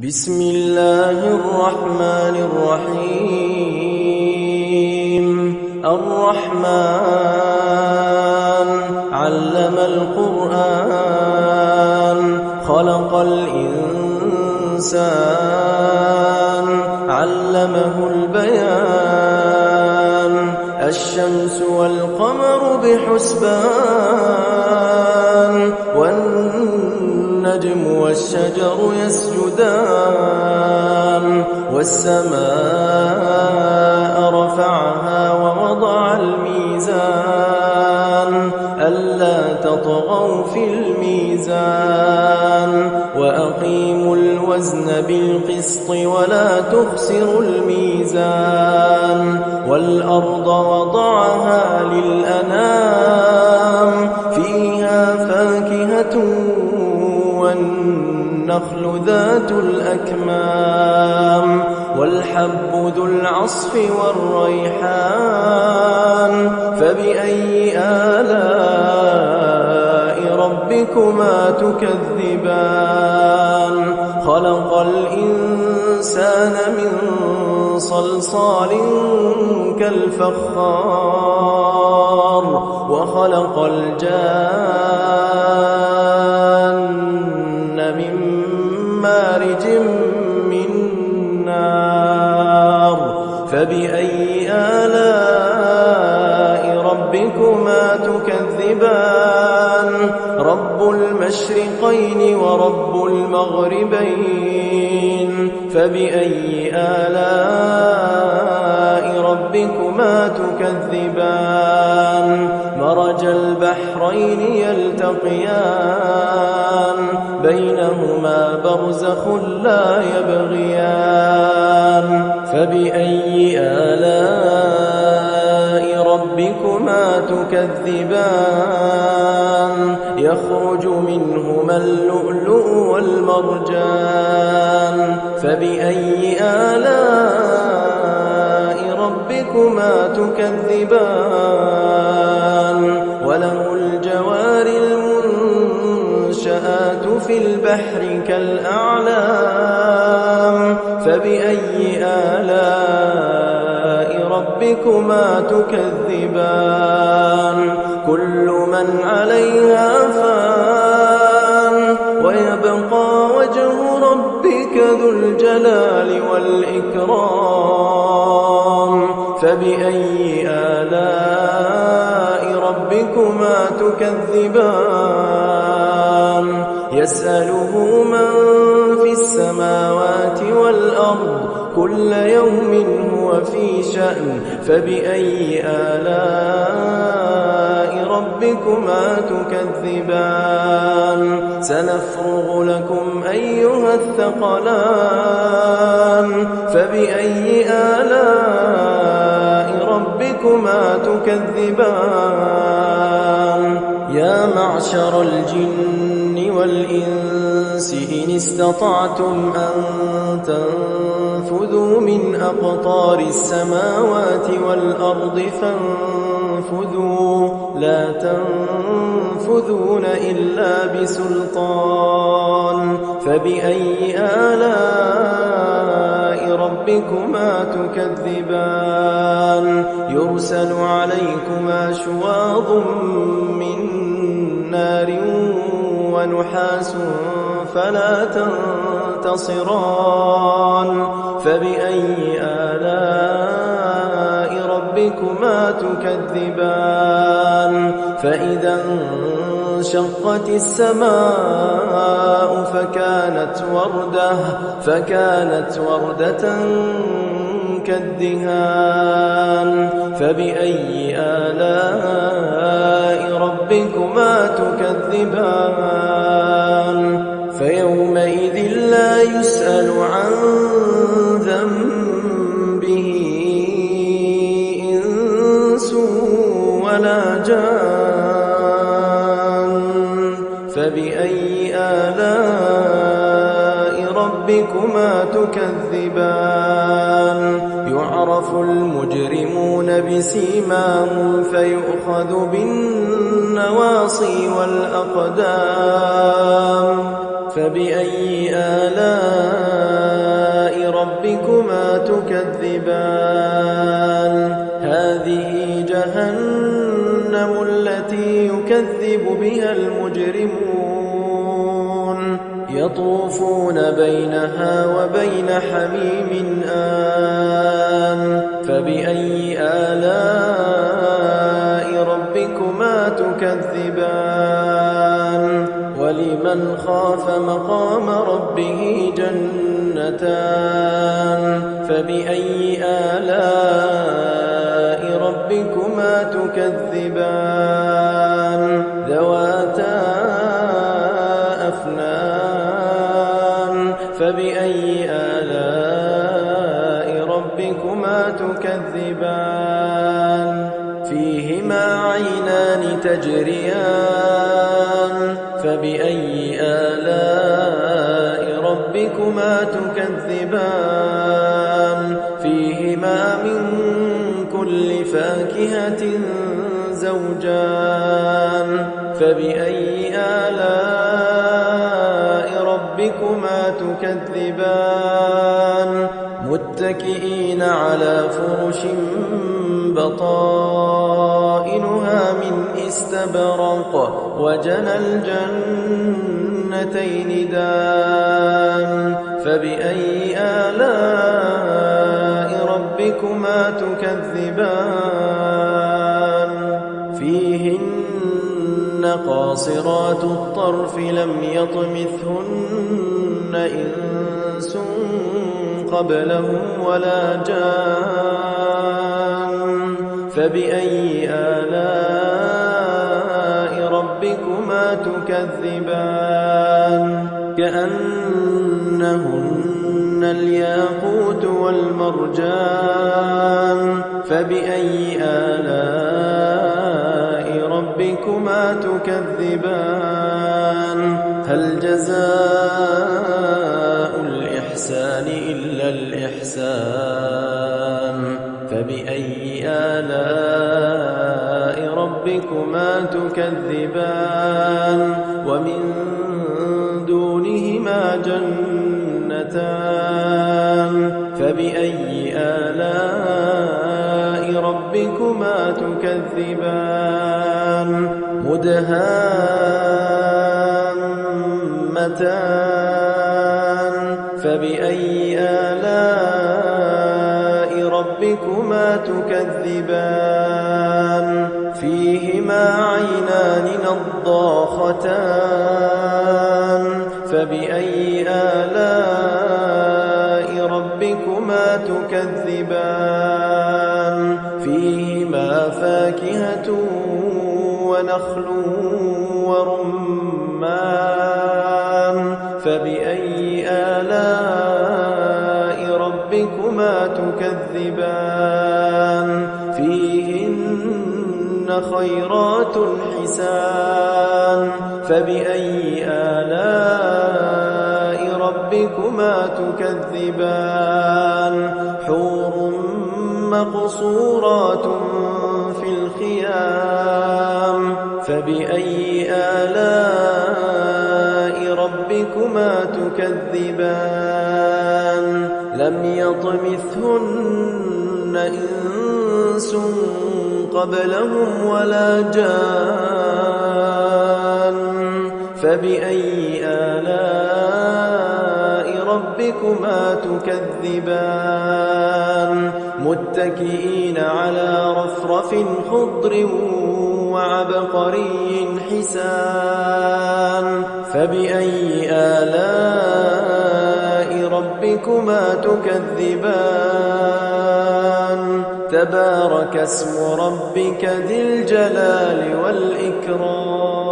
بسم الله الرحمن الرحيم. الرحمن علم القرآن خلق الإنسان علمه البيان الشمس والقمر بحسبان والنجم والشجر يسجدان والسماء رفعها ووضع الميزان ألا تطغوا في الميزان وأقيموا الوزن بالقسط ولا تخسروا الميزان والأرض وضعها للأنام فيها فاكهة والنخل ذات الأكمام والحب ذو العصف والريحان فبأي آلاء ربكما تكذبان خلق الإنسان من صلصال كالفخار وخلق الجان من مارج من نار فبأي آلاء ربكما تكذبان رب المشرقين ورب المغربين فبأي آلاء ربكما تكذبان مرج البحرين يلتقيان بينهما برزخ لا يبغيان فبأي آلاء ربكما تكذبان يخرج منهما اللؤلؤ والمرجان فبأي آلاء ربكما تكذبان وله الجوار المنشآت في البحر كالأعلام فبأي آلاء ربكما تكذبان كل من عليها فان ويبقى وجه ربك ذو الجلال والإكرام فبأي آلاء ربكما تكذبان يسأله من في السماوات والأرض كل يوم هو في شأن فبأي آلاء ربكما تكذبان سنفرغ لكم أيها الثقلان فبأي آلاء ربكما تكذبان يا معشر الجن والإنس إن استطعتم أن تنفذوا من أقطار السماوات والأرض فانفذوا لا تنفذون إلا بسلطان فبأي آلاء ربكما تكذبان يرسل عليكما شواظ من نار ونحاس فلا تنتصران فبأي آلاء ربكما تكذبان فإذا انشقت السماء فكانت وردة كالدهان فبأي آلاء ربكما تكذبان فيومئذ لا يسأل عن ذنبه إنس ولا جان فبأي آلاء ربكما تكذبان يعرف المجرمون بسيماهم فيؤخذ بالنواصي والأقدام فبأي آلاء ربكما تكذبان هذه جهنم التي يكذب بها المجرمون يطوفون بينها وبين حميم آن فبأي آلاء ربكما تكذبان ولمن خاف مقام ربه جنتان فبأي آلاء ربكما تكذبان ذواتا أفنان فبأي آلاء ربكما تكذبان فيهما عينان تجريان فبأي آلاء ربكما تكذبان فيهما من كل فاكهة زوجان فبأي آلاء ربكما تكذبان متكئين على فرش بطائنها من استبرق وجنى الجنتين دان فبأي آلاء ربكما تكذبان فيهن قاصرات الطرف لم يطمثهن إنس قبلهم ولا جان فبأي آلاء ربكما تكذبان كأنهن الياقوت والمرجان فبأي آلاء ربكما تكذبان هل جزاء الإحسان إلا الإحسان فبأي آلاء ربكما تكذبان ومن دونهما جنتان فبأي آلاء ربكما تكذبان مدهامتان فبأي آلاء ربكما تكذبان فيهما عينان نضاختان فبأي آلاء ربكما تكذبان فيهما فاكهة ونخل ورمان فبأي آلاء ربكما تكذبان فيهن خيرات حسان فبأي آلاء ربكما تكذبان حور مقصورات في الخيام فبأي آلاء ربكما تكذبان لم يطمثهن إنس قبلهم ولا جان فبأي آلاء ربكما تكذبان متكئين على رفرف خضر وعبقري حسان فبأي آلاء ربكما تكذبان تبارك اسم ربك ذي الجلال والإكرام